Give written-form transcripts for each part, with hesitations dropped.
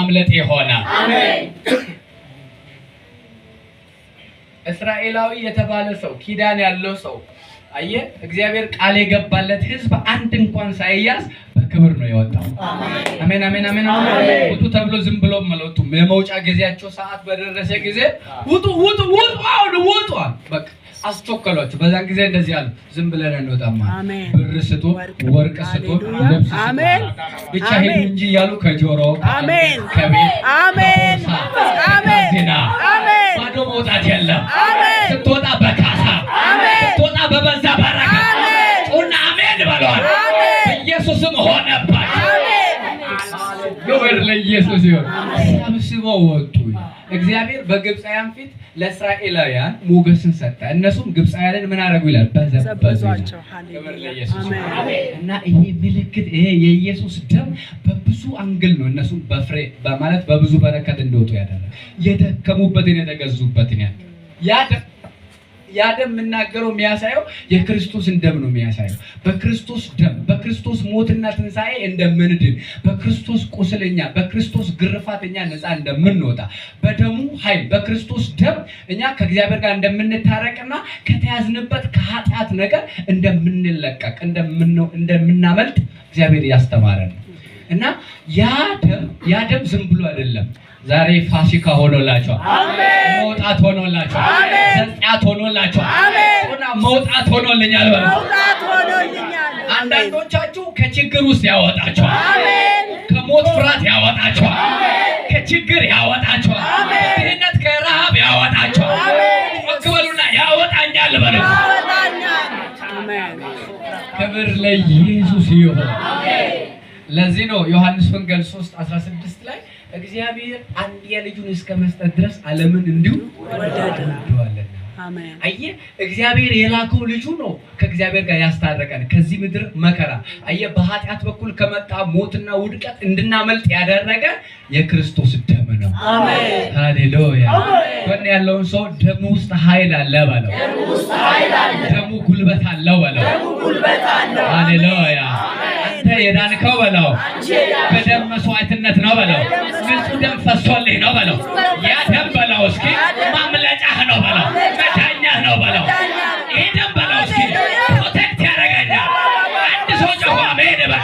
ማምለጥ ሆነ። አሜን። እስራኤላዊ የተባለ ሰው ኪዳን ያለው ሰው አየ እግዚአብሔር ቃል የገባለት ህዝብ አንድ እንኳን ሳይያዝ በክብር ነው የወጣው። አሜን አሜን አሜን አሜን። ውጡ ተብሎ ዝም ብሎ መለጡ። የመውጫ ጊዜያቸው ሰዓት በደረሰ ጊዜ ውጡ ውጡ ውጡ አሁን ውጡ በቃ አስቸከሏቸው። በዛን ጊዜ እንደዚህ አሉ፣ ዝም ብለን እንወጣማ፣ ብር ስጡ፣ ወርቅ ስጡ፣ ልብስ ስጡ ብቻ ሄዱ እንጂ ያሉ ከጆሮ አሜን ከቤት አሜን አሜን ዜና አሜን ባዶ መውጣት የለም። ስትወጣ በካሳ ስትወጣ በበዛ በረከት ጩና አሜን በሏል። ኢየሱስም ሆነባቸው። ክብር ለኢየሱስ ይሁን። ሰብስበው ወጡ። እግዚአብሔር በግብፃውያን ፊት ለእስራኤላውያን ሞገስን ሰጠ። እነሱም ግብፃውያንን ምን አደረጉ ይላል? በዘበዟቸው። ክብር ለኢየሱስ እና ይሄ ምልክት ይሄ የኢየሱስ ደም በብዙ አንግል ነው እነሱም በፍሬ በማለት በብዙ በረከት እንደወጡ ያደረገ የደከሙበትን የተገዙበትን ያ ደም የምናገረው የሚያሳየው የክርስቶስን ደም ነው የሚያሳየው። በክርስቶስ ደም በክርስቶስ ሞትና ትንሣኤ እንደምንድን በክርስቶስ ቁስለኛ በክርስቶስ ግርፋተኛ ነፃ እንደምንወጣ በደሙ ኃይል በክርስቶስ ደም እኛ ከእግዚአብሔር ጋር እንደምንታረቅና ከተያዝንበት ከኃጢአት ነገር እንደምንለቀቅ እንደምናመልጥ እግዚአብሔር ያስተማረን እና ያ ደም ዝም ብሎ አይደለም። ዛሬ ፋሲካ ሆኖላችኋል። አሜን። መውጣት ሆኖላችኋል። አሜን። ዘንጣት ሆኖላችኋል። አሜን። ሆና መውጣት ሆኖልኛል በሉ። መውጣት ሆኖልኛል። አንዳንዶቻችሁ ከችግር ውስጥ ያወጣችኋል። አሜን። ከሞት ፍርሃት ያወጣችኋል። አሜን። ከችግር ያወጣችኋል። አሜን። ድህነት ከረሃብ ያወጣችኋል። አሜን። ወክበሉና ያወጣኛል በሉ። ያወጣኛል። አሜን። ክብር ለኢየሱስ ይሁን። አሜን። ለዚህ ነው ዮሐንስ ወንጌል 3:16 ላይ እግዚአብሔር አንድያ ልጁን እስከ መስጠት ድረስ ዓለምን እንዲሁ ወደደ። አሜን። አየ እግዚአብሔር የላከው ልጁ ነው ከእግዚአብሔር ጋር ያስታረቀን ከዚህ ምድር መከራ አየ በኃጢአት በኩል ከመጣ ሞትና ውድቀት እንድናመልጥ ያደረገ የክርስቶስ ደም ነው። አሜን። ሃሌሉያ። ወን ያለውን ሰው ደሙ ውስጥ ኃይል አለ በለው። ደሙ ውስጥ ኃይል አለ። ደሙ ጉልበት አለው በለው። ደሙ ጉልበት አለው። ሃሌሉያ። አንተ የዳንከው በለው በደም መስዋዕትነት ነው በለው። ንጹህ ደም ፈሶልኝ ነው በለው። ያ ደም በለው እስኪ ማምለጫህ ነው በለው። መዳኛህ ነው በለው። ይሄ ደም በለው እስኪ ፕሮቴክት ያደርገኛል። አንድ ሰው ጮኸ አሜን በለው።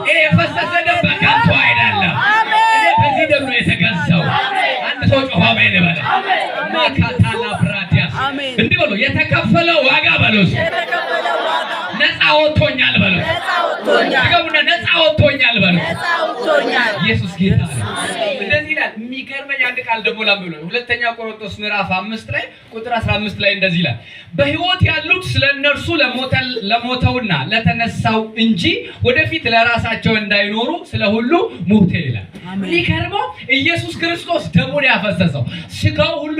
ይሄ የፈሰሰ ደም በከንቱ አይደለም። በዚህ ደም ነው የተገዛው። አንድ ሰው ጮኸ አሜን በለው። ማካታላ ብራዲያስ እንዲህ በለው የተከፈለው ዋጋ በለው ነፃ ወጥቶኛል በለው። ነፃ ወጥቶኛል በለው። ኢየሱስ ጌታ ነው። እንደዚህ ይላል። የሚገርመኝ አንድ ቃል ደግሞ ላምብሎ ሁለተኛ ቆሮንቶስ ምዕራፍ 5 ላይ ቁጥር 15 ላይ እንደዚህ ይላል። በሕይወት ያሉት ስለነርሱ ለሞተውና ለተነሳው እንጂ ወደፊት ለራሳቸው እንዳይኖሩ ስለሁሉ ሞተ ይላል። የሚገርመው ኢየሱስ ክርስቶስ ደሙን ያፈሰሰው ስጋው ሁሉ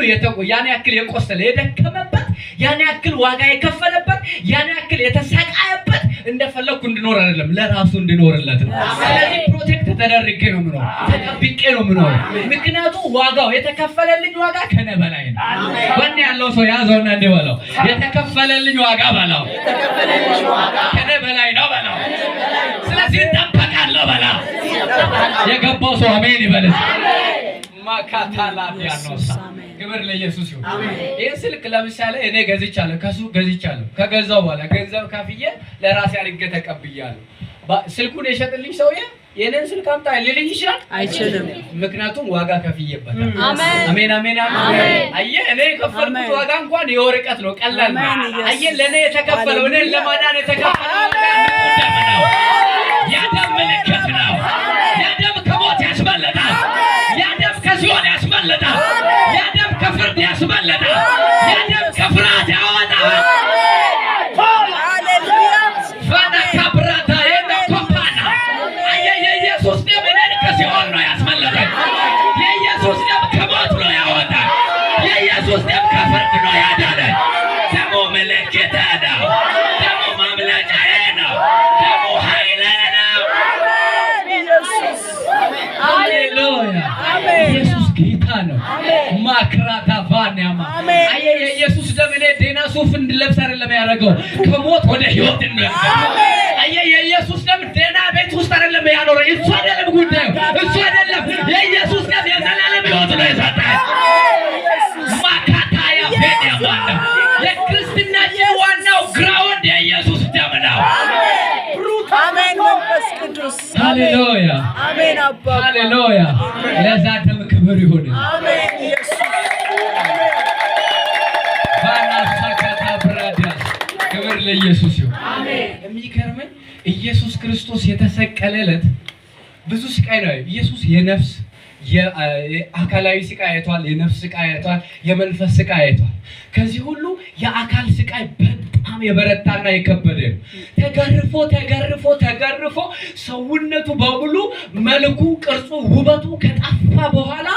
ያን ያክል የቆሰለ የደከመበት ያን ያክል ዋጋ የከፈለበት ያን ያክል የተሰቃየበት እንደፈለኩ እንድኖር አይደለም ለራሱ እንድኖርለት ነው። ስለዚህ ፕሮቴክት ተደርጌ ነው ምኖር ተጠብቄ ነው ምኖር። ምክንያቱም ዋጋው የተከፈለልኝ ዋጋ ከነ በላይ ነው። ወኔ ያለው ሰው ያዘውና እንደበለው የተከፈለልኝ ዋጋ በለው ከነ በላይ ነው በለው። ስለዚህ ተጠብቃለሁ በለው። የገባው ሰው አሜን ይበል። ማካታላ ዲያኖሳ ክብር ለኢየሱስ ይሁን። ይሄን ስልክ ለምሳሌ እኔ ገዝቻለሁ ከሱቅ ገዝቻለሁ። ከገዛው በኋላ ገንዘብ ከፍዬ ለራሴ አድርጌ ተቀብያለሁ። ስልኩን የሸጥልኝ ሰውዬ የኔን ስልክ አምጣ ሊልኝ ይችላል? አይችልም። ምክንያቱም ዋጋ ከፍዬበታል። አሜን አሜን አሜን። አየህ እኔ የከፈልኩት ዋጋ እንኳን የወረቀት ነው፣ ቀላል ነው። አየህ ለኔ የተከፈለው እኔን ለማዳን የተከፈለው ደም ነው። ያ ደም ምልክት ነው። ያ ደም ከሞት ያስመለጣል። ያ ደም ከሲኦል ያስመለጣል። ያ ደም ከፍርድ ያስመለጣል። ያ ደም ከፍርሃት ያወጣል። ሃሌሉያ ፋና ካብራታ የነኮፓና የኢየሱስ ደም እኔን ከሲኦል ነው ያስመለጠኝ። የኢየሱስ ደም ከሞት ነው ያወጣኝ። የኢየሱስ ደም ከፍርድ ነው ያዳነኝ። ደሙ ምልክት ነው። ደሙ ማምለጫዬ ነው። ደሙ ኃይሌ ነው። ሃሌሉያ ኢየሱስ ጌታ ነው። ማክራታ ቫኒያማ አየ የኢየሱስ ደም እኔ ዴና ሱፍ እንድለብስ አይደለም ያደረገው ከሞት ወደ ህይወት እንድለብስ። አየ የኢየሱስ ደም ዴና ቤት ውስጥ አይደለም ያኖረው እሱ አይደለም ጉዳዩ፣ እሱ አይደለም። የኢየሱስ ደም የዘላለም ሕይወት ነው የሰጠን። ማካታያ ፈደዋለ የክርስትናችን ዋናው ግራውንድ የኢየሱስ ደም ነው። አሜን። መንፈስ ቅዱስ ሃሌሉያ፣ አሜን። አባ ሃሌሉያ። ለዛ ደም ክብር ይሁን። አሜን። ኢየሱስ ባናሳካታ ብራዳስ ክብር ለኢየሱስ ይሁን። አሜን። የሚገርመኝ ኢየሱስ ክርስቶስ የተሰቀለ ዕለት ብዙ ስቃይ ነው። ኢየሱስ የነፍስ የአካላዊ ስቃይ አይቷል፣ የነፍስ ስቃይ አይቷል፣ የመንፈስ ስቃይ አይቷል። ከዚህ ሁሉ የአካል ስቃይ በጣም የበረታና የከበደ ነው። ተገርፎ ተገርፎ ተገርፎ ሰውነቱ በሙሉ መልኩ፣ ቅርጹ፣ ውበቱ ከጠፋ በኋላ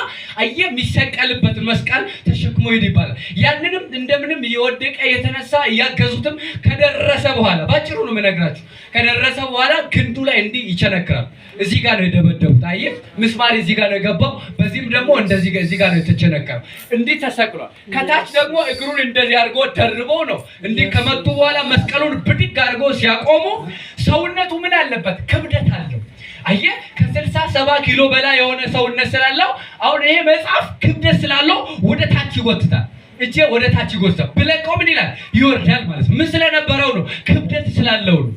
የሚሰቀልበት መስቀል ተሸክሞ ሄድ ይባላል። ያንንም እንደምንም እየወደቀ የተነሳ እያገዙትም ከደረሰ በኋላ ባጭሩ ነው የምነግራችሁ። ከደረሰ በኋላ ክንዱ ላይ እንዲህ ይቸነክራል። እዚህ ጋር ነው የደበደቡት። ምስማር እዚህ ጋር ነው የገባው። በዚህም ደግሞ እንደዚህ እዚህ ጋር ነው የተቸነከረው። እንዲህ ተሰቅሏል። ከታች ደግሞ እግሩን እንደዚህ አድርጎ ደርቦ ነው እንዲህ ከመቱ በኋላ መስቀሉን ብድግ አድርጎ ሲያቆሙ ሰውነቱ ምን አለበት? ክብደት አለው። ከ60-70 ኪሎ በላይ የሆነ ሰውነት ስላለው አሁን ይሄ መጽሐፍ ክብደት ስላለው ወደ ታች ይጎትታል። እጄ ወደ ታች ይጎትታል። ብለቀው ምን ይላል? ይወርዳል ማለት ነው። ምን ስለነበረው ነው? ክብደት ስላለው ነው።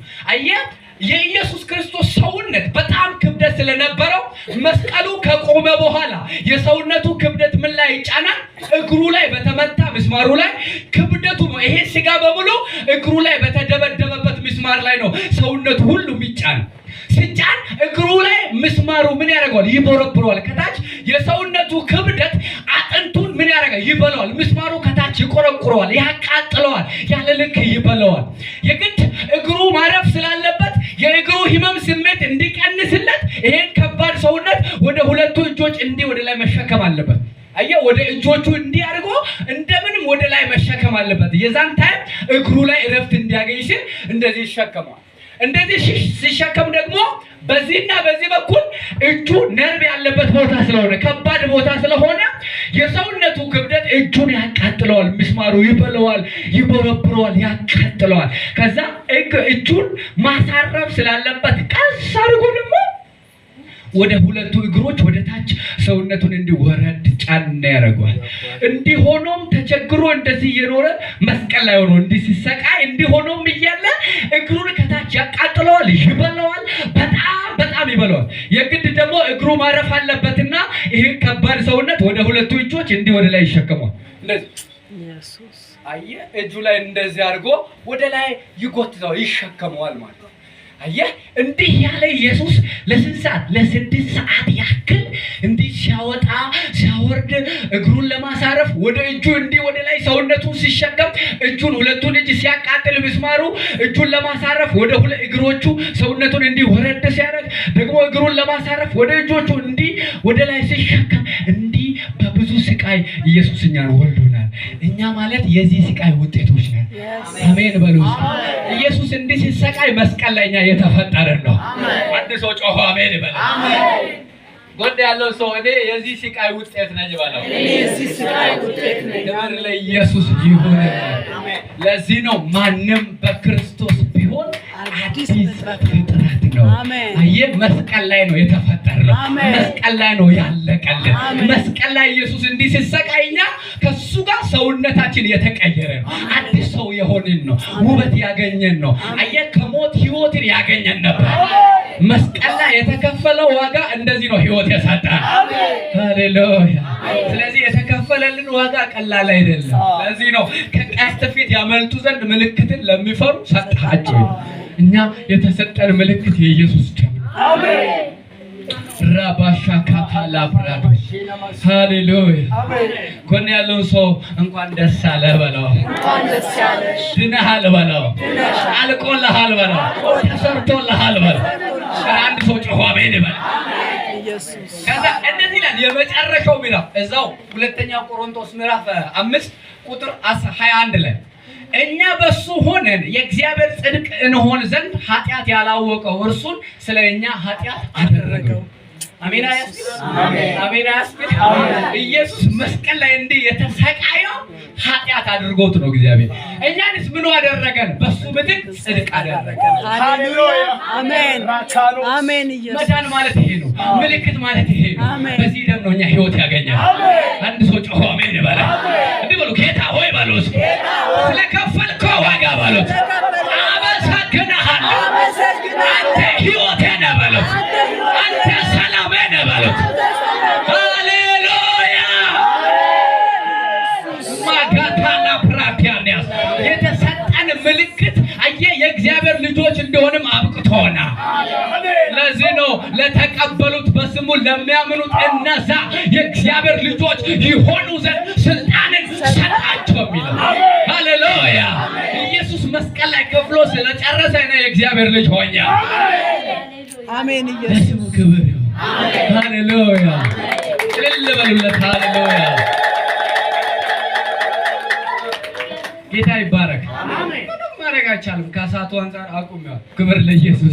የኢየሱስ ክርስቶስ ሰውነት በጣም ክብደት ስለነበረው መስቀሉ ከቆመ በኋላ የሰውነቱ ክብደት ምን ላይ ይጫናል? እግሩ ላይ በተመታ ምስማሩ ላይ ክብደቱ ነው። ይሄ ስጋ በሙሉ እግሩ ላይ በተደበደበበት ምስማር ላይ ነው ሰውነቱ ሁሉ የሚጫን። ሲጫን እግሩ ላይ ምስማሩ ምን ያደርገዋል? ይቦረብረዋል። ከታች የሰውነቱ ክብደት አጥንቱን ምን ያደርጋል? ይበለዋል። ምስማሩ ከታች ይቆረቁረዋል፣ ያቃጥለዋል፣ ያለ ልክ ይበለዋል። የግድ እግሩ ማረፍ ስላለበት የእግሩ ህመም ስሜት እንዲቀንስለት ይሄን ከባድ ሰውነት ወደ ሁለቱ እጆች እንዲህ ወደ ላይ መሸከም አለበት። ወደ እጆቹ እንዲህ አድርጎ እንደምንም ወደ ላይ መሸከም አለበት። የዛን ታይም እግሩ ላይ እረፍት እንዲያገኝ ሲል እንደዚህ ይሸከማል። እንደዚህ ሲሸከም ደግሞ በዚህና በዚህ በኩል እጁ ነርቭ ያለበት ቦታ ስለሆነ ከባድ ቦታ ስለሆነ የሰውነቱ ክብደት እጁን ያቃጥለዋል። ምስማሩ ይበለዋል፣ ይቦረብረዋል፣ ያቃጥለዋል። ከዛ እጁን ማሳረፍ ስላለበት ቀስ አድርጎ ደግሞ ወደ ሁለቱ እግሮች ወደ ታች ሰውነቱን እንዲወረድ ጫን ያደርገዋል። እንዲሆኖም ተቸግሮ እንደዚህ እየኖረ መስቀል ላይ ሆኖ እንዲህ ሲሰቃይ እንዲሆኖም እያለ እግሩን ከታች ያቃጥለዋል፣ ይበለዋል፣ በጣም ይበለዋል። የግድ ደግሞ እግሩ ማረፍ አለበትና ይህን ከባድ ሰውነት ወደ ሁለቱ እጆች እንዲህ ወደ ላይ ይሸከመዋል። እንደዚህ ኢየሱስ እጁ ላይ እንደዚህ አድርጎ ወደ ላይ ይጎትተዋል፣ ይሸከመዋል ማለት ነው። እንዲህ ያለ ኢየሱስ ለስንት ሰዓት? ለ6 ሰዓት ያክል እንዲህ ሲያወጣ ሲያወርድ እግሩን ለማሳረፍ ወደ እጁ እንዲህ ወደ ላይ ሰውነቱን ሲሸከም እጁን ሁለቱን እጅ ሲያቃጥል ምስማሩ እጁን ለማሳረፍ ወደ እግሮቹ ሰውነቱን እንዲህ ወረድ ሲያደርግ ደግሞ እግሩን ለማሳረፍ ወደ እጆቹ እንዲህ ወደ ላይ ሲሸከም እንዲህ በብዙ ስቃይ ኢየሱስ እኛን ወልዶናል። እኛ ማለት የዚህ ስቃይ ውጤቶች ነን። አሜን በሉ። ኢየሱስ እንዲህ ሲሰቃይ መስቀል ላይ እኛ የተፈጠረን ነው። አንድ ሰው ጮሆ አሜን ይበል። ጎን ያለው ሰው እኔ የዚህ ስቃይ ውጤት ነኝ በለው። የዚህ ስቃይ ውጤት ነኝ። ክብር ለኢየሱስ ይሁን። ለዚህ ነው ማንም በክርስቶስ ቢሆን አዲስ ፍጥረት ነው። መስቀል ላይ ነው የተፈጠረው። መስቀል ላይ ነው ያለቀልን። መስቀል ላይ ኢየሱስ እንዲህ ሲሰቃይኛ ከሱ ጋር ሰውነታችን የተቀየረ ነው። አዲስ ሰው የሆንን ነው። ውበት ያገኘን ነው። ከሞት ህይወትን ያገኘን ነበር። መስቀል ላይ የተከፈለው ዋጋ እንደዚህ ነው ህይወት የሰጠን። ሃሌሉያ። ስለዚህ የተከፈለልን ዋጋ ቀላል አይደለም። ለዚህ ነው ከቀስት ፊት ያመልጡ ዘንድ ምልክትን ለሚፈሩ ሰጣቸው። እኛ የተሰጠን ምልክት የኢየሱስ ደም ነው። አሜን። ራባሻ ካታላ ብራዶ ሃሌሉያ። ጎን ያለው ሰው እንኳን ደስ አለ በለው። እንኳን ደስ ያለሽ። ድነሃል በለው። አልቆልሃል በለው። ተሰርቶልሃል በለው። አንድ ሰው ጮኸ አሜን ይበል። ኢየሱስ ከዛ እንደዚህ ይላል የመጨረሻው ምዕራፍ እዛው ሁለተኛ ቆሮንቶስ ምዕራፍ 5 ቁጥር 21 ላይ እኛ በሱ ሆነን የእግዚአብሔር ጽድቅ እንሆን ዘንድ ኃጢአት ያላወቀው እርሱን ስለኛ ኃጢአት አደረገው። አሜን አያስብል። ኢየሱስ መስቀል ላይ እንዲህ የተሰቃየው ኃጢአት አድርጎት ነው እግዚአብሔር። እኛንስ ምን አደረገን? በሱ ምትክ ጽድቅ አደረገን። ሃሌሉያ አሜን አሜን። መዳን ማለት ይሄ ነው። ምልክት ማለት ይሄ ነው። በዚህ ደም ነው እኛ ህይወት ያገኛል። አንድ ሰው ጮሆ አሜን ይበል። እንዲህ በሉ፣ ጌታ ሆይ በሉት፣ ስለከፈልከው ዋጋ በሉት፣ አመሰግንሃለሁ። አንተ ህይወቴ ነህ በሉት፣ አንተ ሰላሜ ነህ በሉት። ሃሌሉያ ማጋታና ፕራፒያንያስ የተሰጠን ምልክት አየህ፣ የእግዚአብሔር ልጆች እንደሆንም አብቅቶና ለዚህ ነው ለተቀበሉት በስሙ ለሚያምኑት እነዛ የእግዚአብሔር ልጆች ይሆኑ ዘንድ ስልጣንን ሰጣቸው የሚለው። ሃሌሉያ ኢየሱስ መስቀል ላይ ከፍሎ ስለጨረሰ ነው የእግዚአብሔር ልጅ ሆኛ። አሜን። ኢየሱስ ክብር ይሁን። ሃሌሉያ እልል በሉለት። ሃሌሉያ ጌታ ይባረክ። ምንም ማድረግ አይቻልም። ከሰዓቱ አንፃር አቁሜዋለሁ። ክብር ለኢየሱስ።